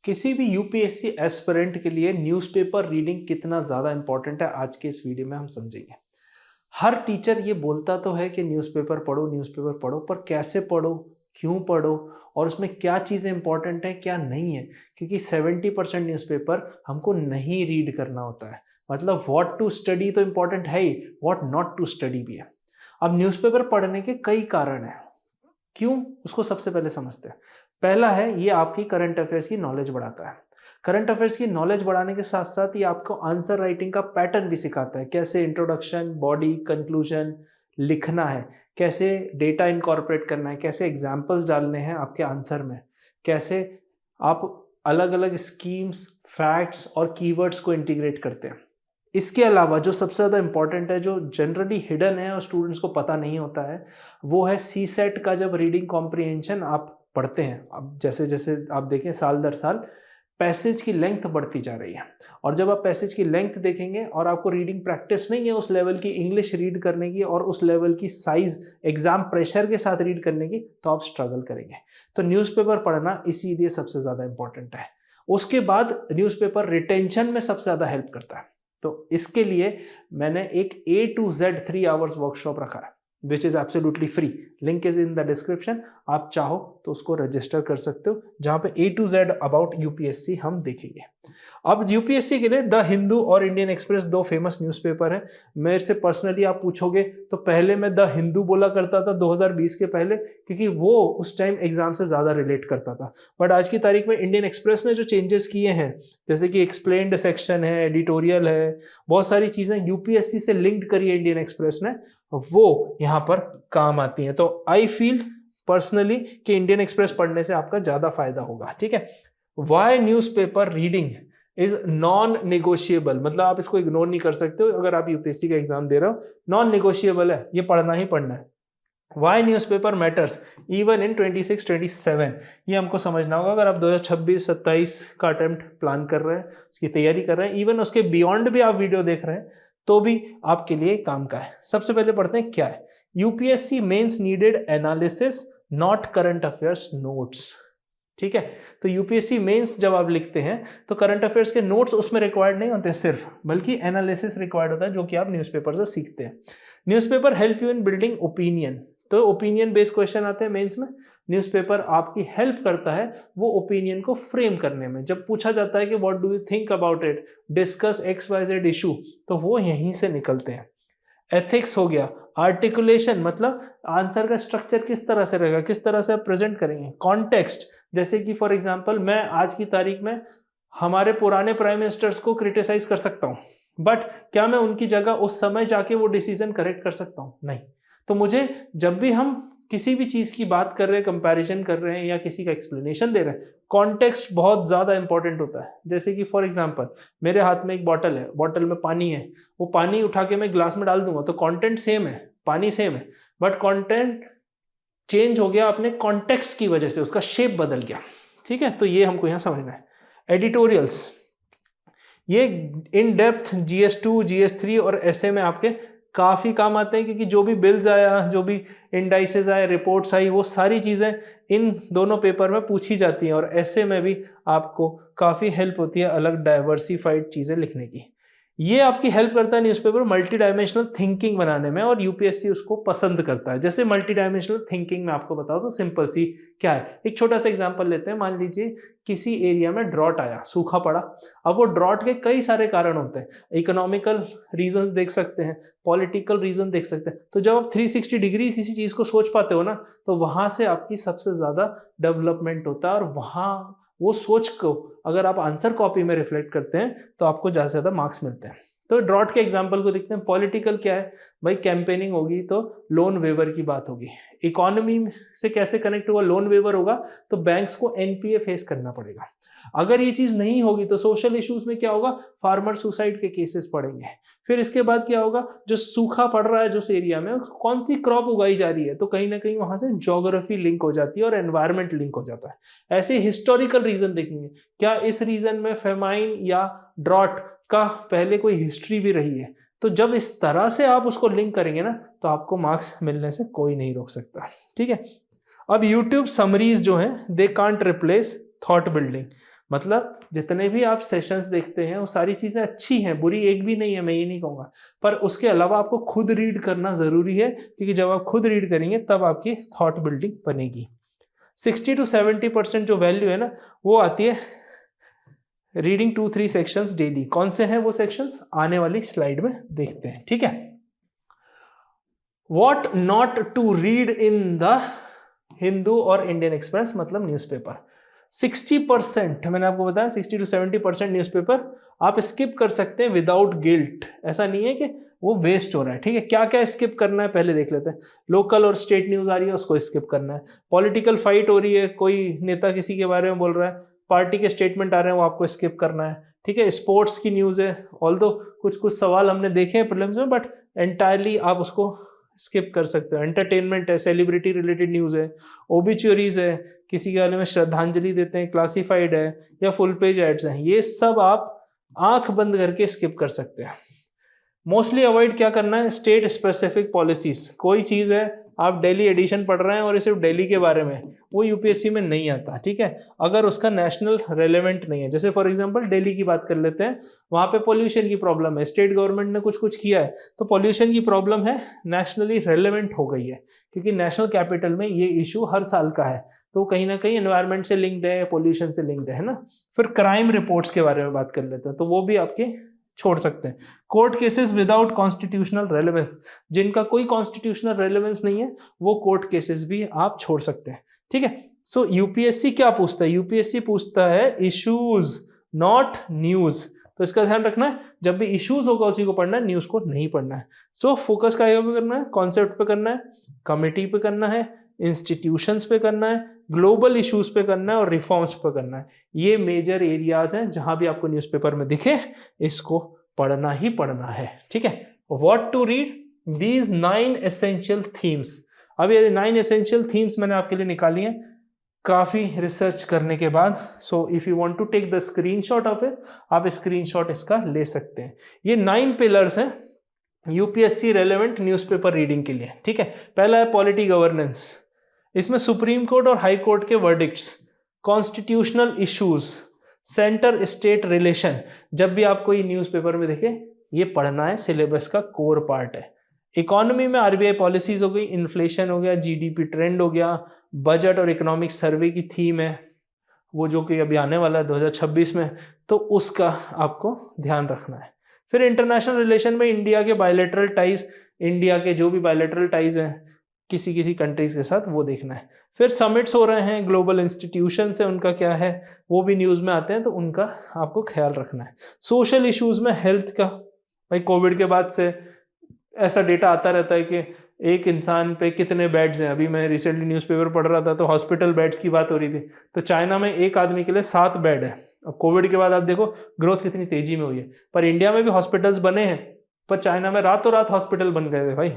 किसी भी UPSC aspirant के लिए न्यूज़पेपर रीडिंग कितना ज़्यादा इंपॉर्टेंट है आज के इस वीडियो में हम समझेंगे। हर टीचर ये बोलता तो है कि न्यूज़पेपर पढ़ो, पर कैसे पढ़ो, क्यों पढ़ो और उसमें क्या चीज़ें इंपॉर्टेंट हैं, क्या नहीं है। क्योंकि 70% न्यूज़पेपर हमको नहीं रीड करना होता है। मतलब व्हाट टू स्टडी तो इंपॉर्टेंट है ही, व्हाट नॉट टू स्टडी भी है। अब न्यूज़पेपर पढ़ने के कई कारण हैं। क्यों? उसको सबसे पहले समझते हैं। पहला है, ये आपकी करंट अफेयर्स की नॉलेज बढ़ाता है। करंट अफेयर्स की नॉलेज बढ़ाने के साथ-साथ ये आपको आंसर राइटिंग का पैटर्न भी सिखाता है। कैसे इंट्रोडक्शन, बॉडी, कंक्लूजन लिखना है, कैसे डेटा इनकॉर्पोरेट करना है, कैसे एग्जांपल्स डालने हैं आपके आंसर में, कैसे आप अलग-अलग स्कीम्स, फैक्ट्स और कीवर्ड्स को इंटीग्रेट करते हैं। इसके अलावा जो सबसे ज़्यादा इम्पोर्टेंट है, जो जनरली हिडन है और स्टूडेंट्स को पता नहीं होता है, वो है सीसेट का जब रीडिंग कॉम्प्रिहेंशन आप पढ़ते हैं। अब जैसे-जैसे आप देखें साल दर साल पैसेज की लेंथ बढ़ती जा रही है और जब आप पैसेज की लेंथ देखेंगे और आपको रीडिंग प्रैक्टिस नहीं है उस लेवल की इंग्लिश रीड करने की और उस लेवल की साइज़ एग्ज़ाम प्रेशर के साथ रीड करने की, तो आप स्ट्रगल करेंगे। तो न्यूज़पेपर पढ़ना इसीलिए सबसे ज़्यादा इम्पोर्टेंट है। उसके बाद न्यूज़पेपर रिटेंशन में सबसे ज़्यादा हेल्प करता है। तो इसके लिए मैंने एक A to Z 3 hours workshop रखा है, which is absolutely free. Link is in the description. आप चाहो तो उसको रजिस्टर कर सकते हो, जहाँ पे A to Z about UPSC हम देखेंगे। अब यूपीएससी के लिए द हिंदू और इंडियन एक्सप्रेस दो फेमस न्यूज़पेपर हैं। मेरे से पर्सनली आप पूछोगे तो पहले मैं द हिंदू बोला करता था 2020 के पहले, क्योंकि वो उस टाइम एग्जाम से ज़्यादा रिलेट करता था। बट आज की तारीख में इंडियन एक्सप्रेस ने जो चेंजेस किए हैं, जैसे कि एक्सप्लेन्ड सेक्शन है, एडिटोरियल है, बहुत सारी चीज़ें यूपीएससी से लिंक्ड करी है इंडियन एक्सप्रेस ने, वो यहाँ पर काम आती हैं। तो आई फील पर्सनली कि इंडियन एक्सप्रेस पढ़ने से आपका ज़्यादा फायदा होगा। ठीक है। Why newspaper reading is non negotiable, मतलब आप इसको इग्नोर नहीं कर सकते हो। अगर आप यूपीएससी का एग्जाम दे रहे हो, नॉन नेगोशिएबल है, ये पढ़ना ही पढ़ना है। Why newspaper matters even in 26-27, ये हमको समझना होगा। अगर आप 2026-27 का अटेम्प्ट प्लान कर रहे हैं, उसकी तैयारी कर रहे हैं, इवन उसके बियॉन्ड भी आप वीडियो देख रहे हैं, तो भी आपके लिए काम का है। सबसे पहले पढ़ते हैं क्या है। UPSC mains needed analysis not current affairs notes. ठीक है। तो यूपीएससी मेंस जब आप लिखते हैं तो करंट अफेयर्स के नोट्स उसमें रिक्वायर्ड नहीं होते सिर्फ, बल्कि एनालिसिस रिक्वायर्ड होता है, जो कि आप न्यूज़पेपर से सीखते हैं। Newspaper help you in building opinion. तो ओपिनियन बेस्ड क्वेश्चन आते हैं मेंस में। न्यूज़पेपर आपकी हेल्प करता है वो ओपिनियन को फ्रेम करने में। जब पूछा जाता है कि what do you think about it, discuss XYZ issue, तो वो यहीं से निकलते हैं। एथिक्स हो गया। आर्टिकुलेशन, मतलब आंसर का स्ट्रक्चर किस तरह से रहेगा, किस तरह से आप प्रेजेंट करेंगे। कॉन्टेक्स्ट, जैसे कि फॉर एग्जांपल मैं आज की तारीख में हमारे पुराने प्राइम मिनिस्टर्स को क्रिटिसाइज कर सकता हूं, बट क्या मैं उनकी जगह उस समय जाके वो डिसीजन करेक्ट कर सकता हूं? नहीं। तो मुझे जब भी हम किसी भी चीज की बात कर रहे हैं, कंपैरिजन कर रहे हैं या किसी का एक्सप्लेनेशन दे रहे हैं, कॉन्टेक्स्ट बहुत ज्यादा इंपॉर्टेंट होता है। जैसे कि फॉर एग्जांपल मेरे हाथ में एक बॉटल है, बॉटल में पानी है, वो पानी उठा के मैं ग्लास में डाल दूंगा तो कंटेंट सेम है, पानी सेम है, बट कंटेंट चेंज हो गया अपने कॉन्टेक्स्ट की वजह से, उसका शेप बदल गया। ठीक है। तो ये हमको यहां समझना है। एडिटोरियल्स, ये इन डेप्थ GS2, GS3 और ऐसे में आपके काफी काम आते हैं, क्योंकि जो भी बिल्स आया, जो भी इंडाइसेस आए, रिपोर्ट्स आई, वो सारी चीजें इन दोनों पेपर में पूछी जाती हैं और ऐसे में भी आपको काफी हेल्प होती है अलग डाइवर्सिफाइड चीजें लिखने की। ये आपकी हेल्प करता है न्यूज़पेपर मल्टी डायमेंशनल थिंकिंग बनाने में, और यूपीएससी उसको पसंद करता है। जैसे मल्टी डायमेंशनल थिंकिंग में आपको बताओ तो सिंपल सी क्या है, एक छोटा सा एग्जांपल लेते हैं। मान लीजिए किसी एरिया में ड्रॉट आया, सूखा पड़ा। अब वो ड्रॉट के कई सारे कारण होते हैं, इकोनॉमिकल रीजंस देख सकते हैं, पॉलिटिकल रीजन देख सकते हैं। तो जब आप 360 डिग्री किसी चीज को सोच पाते हो ना, तो वहां से आपकी सबसे ज्यादा डेवलपमेंट होता है, और वहां वो सोच को अगर आप आंसर कॉपी में रिफ्लेक्ट करते हैं तो आपको ज्यादा से ज्यादा मार्क्स मिलते हैं। तो ड्रॉट के एग्जांपल को देखते हैं। पॉलिटिकल क्या है भाई, कैंपेनिंग होगी तो लोन वेवर की बात होगी। इकोनॉमी से कैसे कनेक्ट हुआ, लोन वेवर होगा तो बैंक्स को एनपीए फेस करना पड़ेगा। अगर ये चीज नहीं होगी तो सोशल इश्यूज में क्या होगा, फार्मर सुसाइड के केसेस पड़ेंगे। फिर इसके बाद क्या होगा, जो सूखा पड़ रहा है जिस एरिया में, कौन सी क्रॉप उगाई जा रही है, तो कहीं ना कहीं वहां से ज्योग्राफी लिंक हो जाती है और एनवायरमेंट लिंक हो जाता है। ऐसे हिस्टोरिकल रीजन देखेंगे, क्या इस रीजन में फेमाइन या ड्रॉट का पहले कोई हिस्ट्री भी रही है। तो जब इस तरह से आप उसको लिंक करेंगे ना, तो आपको मार्क्स मिलने से कोई नहीं रोक सकता। ठीक है। अब यूट्यूब समरीज जो है, they can't replace thought building. मतलब जितने भी आप सेशंस देखते हैं वो सारी चीज़ें अच्छी हैं, बुरी एक भी नहीं है, मैं ये नहीं कहूँगा, पर उसके अलावा आपको खुद रीड करना ज़रूरी है, क्योंकि जब आप खुद रीड करेंगे तब आपकी थॉट बिल्डिंग बनेगी। 60-70% जो वैल्यू है ना, वो आती है रीडिंग 2-3 सेक्शंस डेली। कौन से हैं वो सेक्शंस, आने वाली स्लाइड में देखते हैं, ठीक है। What not to read in the Hindu और इंडियन एक्सप्रेस, मतलब न्यूज़पेपर। 60%, मैंने आपको बताया 60-70% न्यूज़पेपर आप स्किप कर सकते हैं विदाउट गिल्ट। ऐसा नहीं है कि वो वेस्ट हो रहा है, ठीक है। क्या क्या स्किप करना है पहले देख लेते हैं। लोकल और स्टेट न्यूज़ आ रही है, उसको स्किप करना है। पॉलिटिकल फाइट हो रही है, कोई नेता किसी के बारे में बोल रहा है, पार्टी के स्टेटमेंट आ रहे हैं, वो आपको स्किप करना है, ठीक है। स्पोर्ट्स की न्यूज़ है, ऑल्दो कुछ कुछ सवाल हमने देखे हैं प्रीलिम्स में, बट एंटायरली आप उसको स्किप कर सकते हो। एंटरटेनमेंट है, सेलिब्रिटी रिलेटेड न्यूज़ है, ओबिचुअरीज है, किसी के बारे में श्रद्धांजलि देते हैं, क्लासिफाइड है, या फुल पेज एड्स हैं, ये सब आप आंख बंद करके स्किप कर सकते हैं। मोस्टली अवॉइड क्या करना है, स्टेट स्पेसिफिक पॉलिसीज। कोई चीज़ है, आप दिल्ली एडिशन पढ़ रहे हैं और ये सिर्फ दिल्ली के बारे में, वो यूपीएससी में नहीं आता, ठीक है, अगर उसका नेशनल रेलेवेंट नहीं है। जैसे फॉर एग्जांपल दिल्ली की बात कर लेते हैं, वहाँ पे पोल्यूशन की प्रॉब्लम है, स्टेट गवर्नमेंट ने कुछ कुछ किया है, तो पोल्यूशन की प्रॉब्लम है, नेशनली रेलेवेंट हो गई है, क्योंकि नेशनल कैपिटल में ये इशू हर साल का है, तो कहीं ना कहीं एनवायरनमेंट से लिंक्ड है, पोल्यूशन से लिंक्ड है ना। फिर क्राइम रिपोर्ट्स के बारे में बात कर लेते हैं, तो वो भी आपके छोड़ सकते हैं। Court cases without constitutional relevance, जिनका कोई कॉन्स्टिट्यूशनल रेलेवेंस नहीं है, वो कोर्ट केसेस भी आप छोड़ सकते हैं, ठीक है। सो यूपीएससी क्या पूछता है, यूपीएससी पूछता है इश्यूज नॉट न्यूज, तो इसका ध्यान रखना है, जब भी इश्यूज होगा उसी को पढ़ना है, न्यूज को नहीं पढ़ना है। सो फोकस का पे करना है, कॉन्सेप्ट पे करना है, कमिटी पे करना है, इंस्टीट्यूशंस पे करना है, ग्लोबल इश्यूज पे करना है, और रिफॉर्म्स पे करना है। ये मेजर एरियाज हैं, जहां भी आपको न्यूज़पेपर में दिखे इसको पढ़ना ही पढ़ना है, ठीक है। What to read, these 9 essential themes. अब ये 9 एसेंशियल थीम्स मैंने आपके लिए निकाली हैं काफी रिसर्च करने के बाद। So if you want to take the screenshot of it, आप स्क्रीनशॉट इसका ले सकते हैं। ये 9 पिलर्स हैं यूपीएससी रेलेवेंट न्यूज़पेपर रीडिंग के लिए, ठीक है। पहला है पॉलिटी गवर्नेंस, इसमें सुप्रीम कोर्ट और हाई कोर्ट के verdicts, constitutional issues, centre state relation. जब भी आपको ये न्यूज़पेपर में देखे, ये पढ़ना है, सिलेबस का कोर पार्ट है। इकोनॉमी में आरबीआई पॉलिसीज हो गई, इन्फ्लेशन हो गया, जीडीपी ट्रेंड हो गया, बजट और इकोनॉमिक सर्वे की थीम है, वो जो कि अभी आने वाला है 2026 में, तो उसका आपको ध्यान रखना है। फिर इंटरनेशनल रिलेशन में इंडिया के बायलैटरल टाइज, इंडिया के जो भी बायलैटरल टाइज हैं किसी किसी कंट्रीज के साथ, वो देखना है। फिर समिट्स हो रहे हैं, ग्लोबल इंस्टीट्यूशन से उनका क्या है, वो भी न्यूज़ में आते हैं, तो उनका आपको ख्याल रखना है। सोशल इश्यूज में हेल्थ का, भाई कोविड के बाद से ऐसा डेटा आता रहता है कि एक इंसान पे कितने बेड्स हैं। अभी मैं रिसेंटली न्यूज़पेपर पढ़ रहा था, तो हॉस्पिटल बेड्स की बात हो रही थी, तो चाइना में एक आदमी के लिए 7 बेड है। अब कोविड के बाद आप देखो ग्रोथ कितनी तेजी में हुई है, पर इंडिया में भी हॉस्पिटल्स बने हैं, पर चाइना में रातों रात हॉस्पिटल बन गए थे भाई।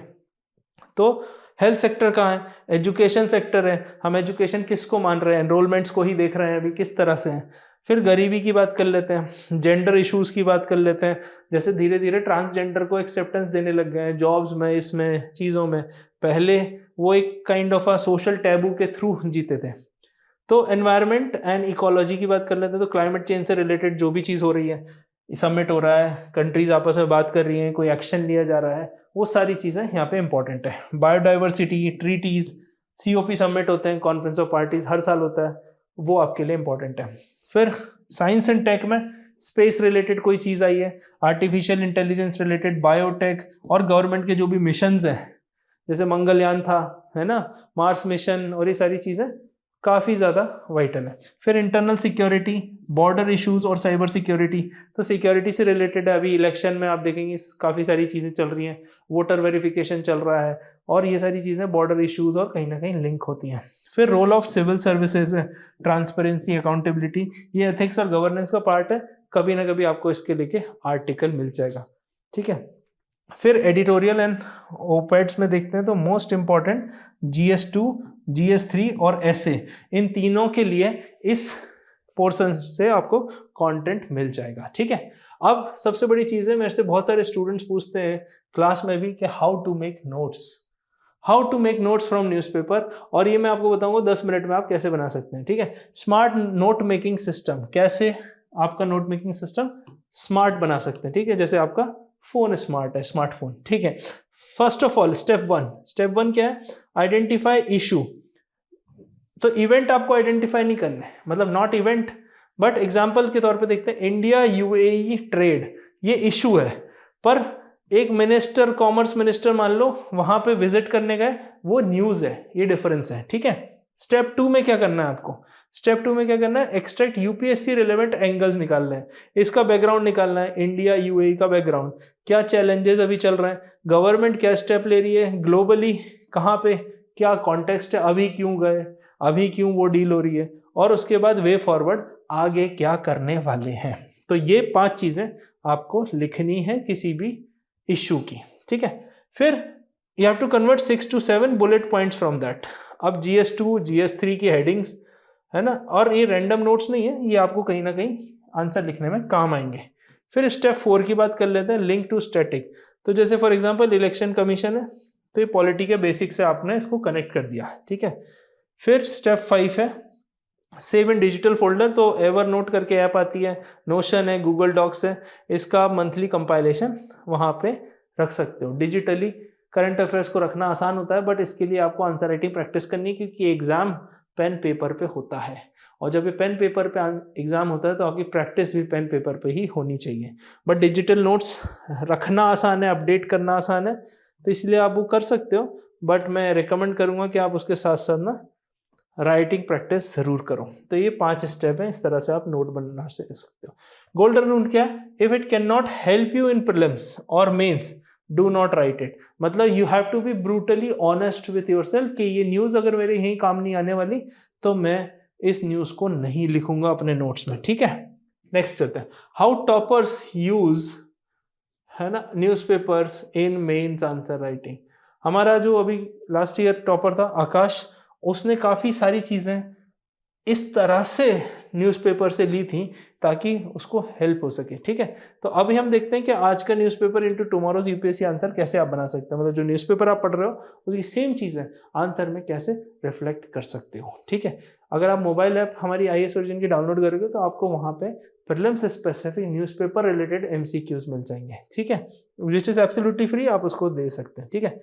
तो हेल्थ सेक्टर कहाँ है, एजुकेशन सेक्टर है, हम एजुकेशन किसको मान रहे हैं, एनरोलमेंट्स को ही देख रहे हैं अभी किस तरह से हैं। फिर गरीबी की बात कर लेते हैं, जेंडर इश्यूज की बात कर लेते हैं, जैसे धीरे धीरे ट्रांसजेंडर को एक्सेप्टेंस देने लग गए हैं जॉब्स में, इसमें चीज़ों में। पहले वो एक kind of a social taboo के थ्रू जीते थे। तो एनवायरनमेंट एंड इकोलॉजी की बात कर लेते हैं, तो क्लाइमेट चेंज से रिलेटेड जो भी चीज़ हो रही है, समिट हो रहा है, कंट्रीज आपस में बात कर रही हैं, कोई एक्शन लिया जा रहा है, वो सारी चीज़ें यहाँ पे इंपॉर्टेंट है। बायोडाइवर्सिटी, ट्रीटीज, सीओपी समिट होते हैं, कॉन्फ्रेंस ऑफ पार्टीज हर साल होता है, वो आपके लिए इंपॉर्टेंट है। फिर साइंस एंड टेक में स्पेस रिलेटेड कोई चीज़ आई है, आर्टिफिशियल इंटेलिजेंस रिलेटेड, बायोटेक, और गवर्नमेंट के जो भी मिशंस हैं, जैसे मंगलयान था, है ना, मार्स मिशन, और ये सारी चीज़ें काफ़ी ज़्यादा वाइटल है। फिर इंटरनल सिक्योरिटी, बॉर्डर इश्यूज और साइबर सिक्योरिटी, तो सिक्योरिटी से रिलेटेड है। अभी इलेक्शन में आप देखेंगे काफ़ी सारी चीज़ें चल रही हैं, वोटर वेरिफिकेशन चल रहा है, और ये सारी चीज़ें बॉर्डर इश्यूज और कहीं ना कहीं लिंक होती हैं। फिर रोल ऑफ सिविल सर्विसेज है, ट्रांसपेरेंसी, अकाउंटेबिलिटी, ये एथिक्स और गवर्नेंस का पार्ट है, कभी ना कभी आपको इसके लेके आर्टिकल मिल जाएगा, ठीक है। फिर एडिटोरियल एंड ओपेड्स में देखते हैं, तो मोस्ट इंपॉर्टेंट GS2, GS3 और एसे, इन तीनों के लिए इस पोर्शन से आपको कंटेंट मिल जाएगा, ठीक है। अब सबसे बड़ी चीज़ है, मेरे से बहुत सारे स्टूडेंट्स पूछते हैं क्लास में भी कि how to make notes. How to make notes from newspaper, और ये मैं आपको बताऊंगा 10 मिनट में आप कैसे बना सकते हैं, ठीक है। स्मार्ट नोट मेकिंग सिस्टम, कैसे आपका नोट मेकिंग सिस्टम स्मार्ट बना सकते हैं, ठीक है, जैसे आपका फोन स्मार्ट है, स्मार्टफोन, ठीक है। First of all step one क्या है, आइडेंटिफाई इशू। तो इवेंट आपको आइडेंटिफाई नहीं करने, मतलब नॉट इवेंट, बट एग्जाम्पल के तौर पे देखते हैं इंडिया यूएई ट्रेड, ये इशू है, पर एक मिनिस्टर, कॉमर्स मिनिस्टर मान लो वहां पे विजिट करने गए, वो न्यूज है, ये डिफरेंस है, ठीक है। स्टेप 2 में क्या करना है आपको, स्टेप 2 में क्या करना है, एक्सट्रैक्ट यूपीएससी रिलेवेंट एंगल्स निकालना है, इसका बैकग्राउंड निकालना है, इंडिया यूएई का बैकग्राउंड, क्या चैलेंजेस अभी चल रहे हैं, गवर्नमेंट क्या स्टेप ले रही है, ग्लोबली कहाँ पे क्या कॉन्टेक्स्ट है, अभी क्यों गए, अभी क्यों वो डील हो रही है, और उसके बाद वे फॉरवर्ड आगे क्या करने वाले हैं। तो ये 5 चीजें आपको लिखनी है किसी भी इश्यू की, ठीक है। फिर you have to convert 6 to 7 bullet points from that. अब GS2 GS3 की हेडिंग्स है ना, और ये रैंडम नोट्स नहीं है, ये आपको कहीं ना कहीं आंसर लिखने में काम आएंगे। फिर स्टेप 4 की बात कर लेते हैं, लिंक टू स्टैटिक। तो जैसे फॉर एग्जांपल इलेक्शन कमीशन है, तो ये पॉलिटी के बेसिक से आपने इसको कनेक्ट कर दिया, ठीक है। फिर स्टेप 5 है सेव इन डिजिटल फोल्डर, तो एवर नोट करके ऐप आती है, नोशन है, गूगल डॉक्स है, इसका मंथली कंपाइलेशन वहाँ पे रख सकते हो डिजिटली। करंट अफेयर्स को रखना आसान होता है, बट इसके लिए आपको आंसर राइटिंग प्रैक्टिस करनी है, क्योंकि एग्जाम पेन पेपर पे होता है, और जब ये पेन पेपर पे एग्जाम होता है तो आपकी प्रैक्टिस भी पेन पेपर पे ही होनी चाहिए। बट डिजिटल नोट्स रखना आसान है, अपडेट करना आसान है, तो इसलिए आप वो कर सकते हो, बट मैं रिकमेंड करूँगा कि आप उसके साथ साथ ना राइटिंग प्रैक्टिस जरूर करो। तो ये 5 स्टेप हैं, इस तरह से आप नोट बना सकते हो। गोल्डन रूल क्या है, if it can not help you in prelims और mains do not write it. मतलब you have to be brutally honest with yourself कि ये न्यूज अगर मेरे यहीं काम नहीं आने वाली तो मैं इस न्यूज को नहीं लिखूंगा अपने नोट्स में, ठीक है। नेक्स्ट चलते हैं, हाउ टॉपर्स यूज, है ना, newspapers in mains answer writing. हमारा जो अभी लास्ट ईयर टॉपर था आकाश, उसने काफ़ी सारी चीज़ें इस तरह से न्यूज़पेपर से ली थी ताकि उसको हेल्प हो सके, ठीक है। तो अभी हम देखते हैं कि आज का newspaper into tomorrow's UPSC answer कैसे आप बना सकते हैं, मतलब जो न्यूज़पेपर आप पढ़ रहे हो उसकी सेम चीज़ें आंसर में कैसे रिफ्लेक्ट कर सकते हो, ठीक है। अगर आप मोबाइल ऐप हमारी IAS ओरिजिन की डाउनलोड करोगे तो आपको वहाँ पे prelims specific newspaper related MCQs मिल जाएंगे, ठीक है, विच इज एब्सोल्युटली फ्री, आप उसको दे सकते हैं, ठीक है।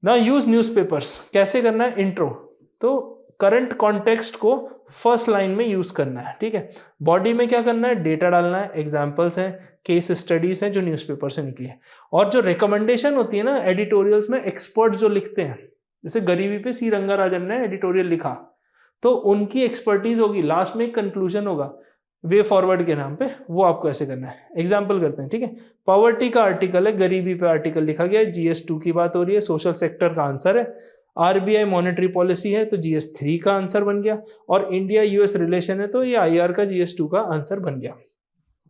ना यूज न्यूज़पेपर्स कैसे करना है, इंट्रो, तो करंट कॉन्टेक्स्ट को फर्स्ट लाइन में यूज करना है, ठीक है। बॉडी में क्या करना है, डेटा डालना है, एग्जांपल्स हैं, केस स्टडीज हैं जो न्यूज़पेपर से निकली है, और जो रिकमेंडेशन होती है ना एडिटोरियल्स में, एक्सपर्ट जो लिखते हैं, जैसे गरीबी पे C रंगाराजन ने एडिटोरियल लिखा, तो उनकी एक्सपर्टीज होगी, लास्ट में एक कंक्लूजन होगा वे फॉरवर्ड के नाम पे, वो आपको ऐसे करना है। एग्जाम्पल करते हैं, ठीक है। पॉवर्टी का आर्टिकल है, गरीबी पे आर्टिकल लिखा गया है, GS2 की बात हो रही है, सोशल सेक्टर का आंसर है, RBI मॉनेटरी पॉलिसी है तो GS3 का आंसर बन गया, और इंडिया US रिलेशन है तो ये IR का GS2 का आंसर बन गया।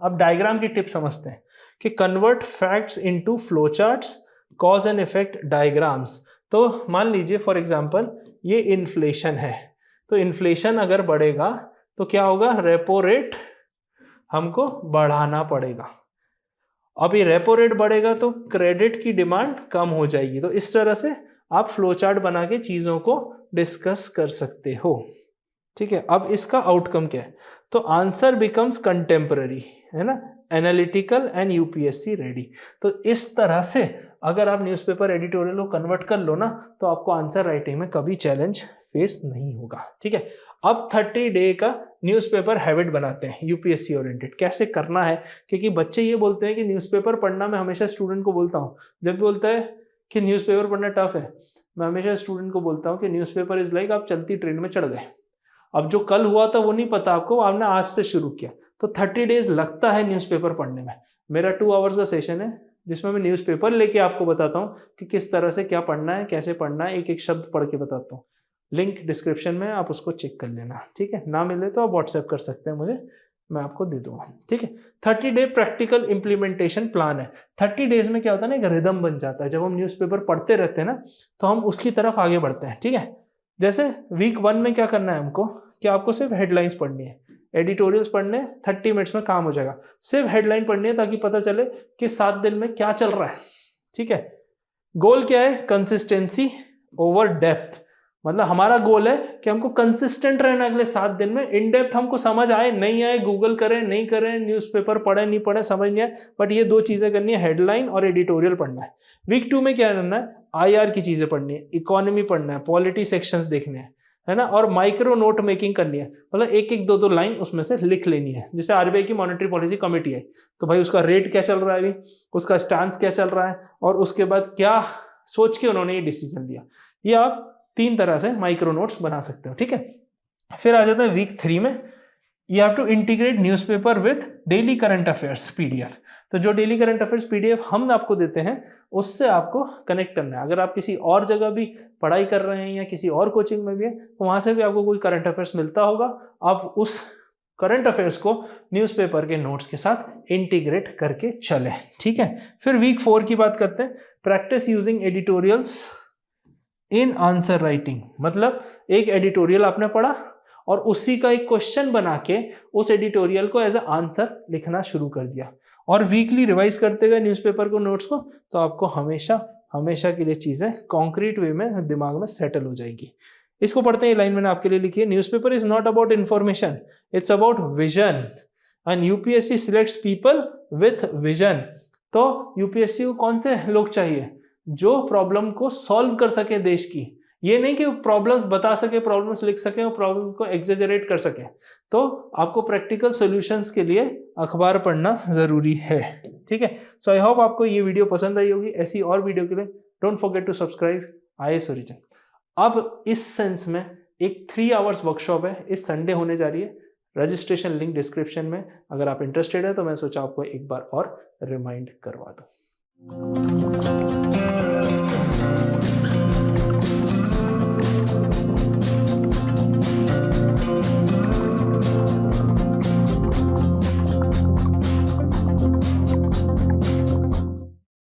अब डायग्राम की टिप समझते हैं कि convert facts into flow charts, cause and effect diagrams. तो मान लीजिए फॉर एग्जांपल ये इन्फ्लेशन है, तो इन्फ्लेशन अगर बढ़ेगा तो क्या होगा, रेपो रेट हमको बढ़ाना पड़ेगा। अब ये रेपो रेट बढ़ेगा तो क्रेडिट की डिमांड कम हो जाएगी। तो इस तरह से आप फ्लो चार्ट बना के चीजों को डिस्कस कर सकते हो, ठीक है। अब इसका आउटकम क्या है, तो आंसर बिकम्स कंटेम्पररी, है ना, एनालिटिकल एंड यूपीएससी रेडी। तो इस तरह से अगर आप न्यूज़पेपर एडिटोरियल को कन्वर्ट कर लो ना, तो आपको आंसर राइटिंग में कभी चैलेंज फेस नहीं होगा, ठीक है। अब 30 डे का न्यूज़पेपर हैबिट बनाते हैं यूपीएससी ओरिएंटेड, कैसे करना है, क्योंकि बच्चे ये बोलते हैं कि न्यूज़पेपर पढ़ना, मैं हमेशा स्टूडेंट को बोलता हूँ जब भी बोलता है कि न्यूज़पेपर पढ़ना टफ है, मैं हमेशा स्टूडेंट को बोलता हूँ कि न्यूज़पेपर इज लाइक आप चलती ट्रेन में चढ़ गए, अब जो कल हुआ था वो नहीं पता आपको, आपने आज से शुरू किया, तो 30 डेज लगता है न्यूज़पेपर पढ़ने में। मेरा 2 आवर्स का सेशन है जिसमें मैं न्यूज़पेपर लेके आपको बताता हूँ कि किस तरह से क्या पढ़ना है, कैसे पढ़ना है, एक एक शब्द पढ़ के बताता हूँ। लिंक डिस्क्रिप्शन में, आप उसको चेक कर लेना, ठीक है। ना मिले तो आप व्हाट्सएप कर सकते हैं मुझे, मैं आपको दे दूंगा, ठीक है। 30 डे प्रैक्टिकल इंप्लीमेंटेशन प्लान है। 30 डेज में क्या होता है ना, एक रिदम बन जाता है, जब हम न्यूज़पेपर पढ़ते रहते हैं ना तो हम उसकी तरफ आगे बढ़ते हैं, ठीक है। जैसे वीक 1 में क्या करना है हमको, कि आपको सिर्फ हेडलाइंस पढ़नी है, एडिटोरियल्स पढ़ने 30 मिनट्स में काम हो जाएगा, सिर्फ हेडलाइन पढ़नी है ताकि पता चले कि 7 दिन में क्या चल रहा है, ठीक है। गोल क्या है? Consistency over depth. मतलब हमारा गोल है कि हमको कंसिस्टेंट रहना अगले 7 दिन में। इन डेप्थ हमको समझ आए नहीं आए, गूगल करें नहीं करें, न्यूज़पेपर पढ़े नहीं पढ़े, समझ नहीं आए, बट ये 2 चीजें करनी है, हेडलाइन और एडिटोरियल पढ़ना है। वीक 2 में क्या करना है? IR की चीजें पढ़नी है, इकोनॉमी पढ़ना है, पॉलिटी सेक्शंस देखने हैं, है ना, और माइक्रो नोट मेकिंग करनी है। मतलब एक एक 2-2 लाइन उसमें से लिख लेनी है। जैसे RBI की मॉनेटरी पॉलिसी कमेटी है, तो भाई उसका रेट क्या चल रहा है अभी, उसका स्टांस क्या चल रहा है, और उसके बाद क्या सोच के उन्होंने ये डिसीजन लिया। ये आप 3 तरह से माइक्रो नोट्स बना सकते हो, ठीक है। फिर आ जाता है वीक 3 में, you have to integrate newspaper with daily current affairs PDF। तो जो डेली करंट अफेयर्स PDF हम आपको देते हैं उससे आपको कनेक्ट करना है। अगर आप किसी और जगह भी पढ़ाई कर रहे हैं या किसी और कोचिंग में भी है, तो वहां से भी आपको कोई करंट अफेयर्स मिलता होगा, आप उस करंट अफेयर्स को न्यूज़पेपर के नोट्स के साथ इंटीग्रेट करके चले, ठीक है। फिर वीक 4 की बात करते हैं, practice using editorials in answer writing. मतलब एक एडिटोरियल आपने पढ़ा और उसी का एक क्वेश्चन बना के उस एडिटोरियल को एज अ आंसर लिखना शुरू कर दिया, और वीकली रिवाइज करते गए न्यूज़पेपर को, नोट्स को, तो आपको हमेशा हमेशा के लिए चीजें कॉन्क्रीट वे में दिमाग में सेटल हो जाएगी। इसको पढ़ते हैं, लाइन मैंने आपके लिए लिखी है, newspaper is not about information, it's about vision, and UPSC selects people with vision. तो UPSC को कौन से लोग चाहिए? जो प्रॉब्लम को सॉल्व कर सके देश की। ये नहीं कि प्रॉब्लम्स बता सके, प्रॉब्लम्स लिख सके और प्रॉब्लम को एग्जेजरेट कर सके। तो आपको प्रैक्टिकल सॉल्यूशंस के लिए अखबार पढ़ना जरूरी है, ठीक है। सो आई होप आपको ये वीडियो पसंद आई होगी। ऐसी और वीडियो के लिए don't forget to subscribe IAS origin. अब इस सेंस में एक 3 आवर्स वर्कशॉप है, इस संडे होने जा रही है। रजिस्ट्रेशन लिंक डिस्क्रिप्शन में, अगर आप इंटरेस्टेड है तो मैं सोचा आपको एक बार और रिमाइंड करवा दूं।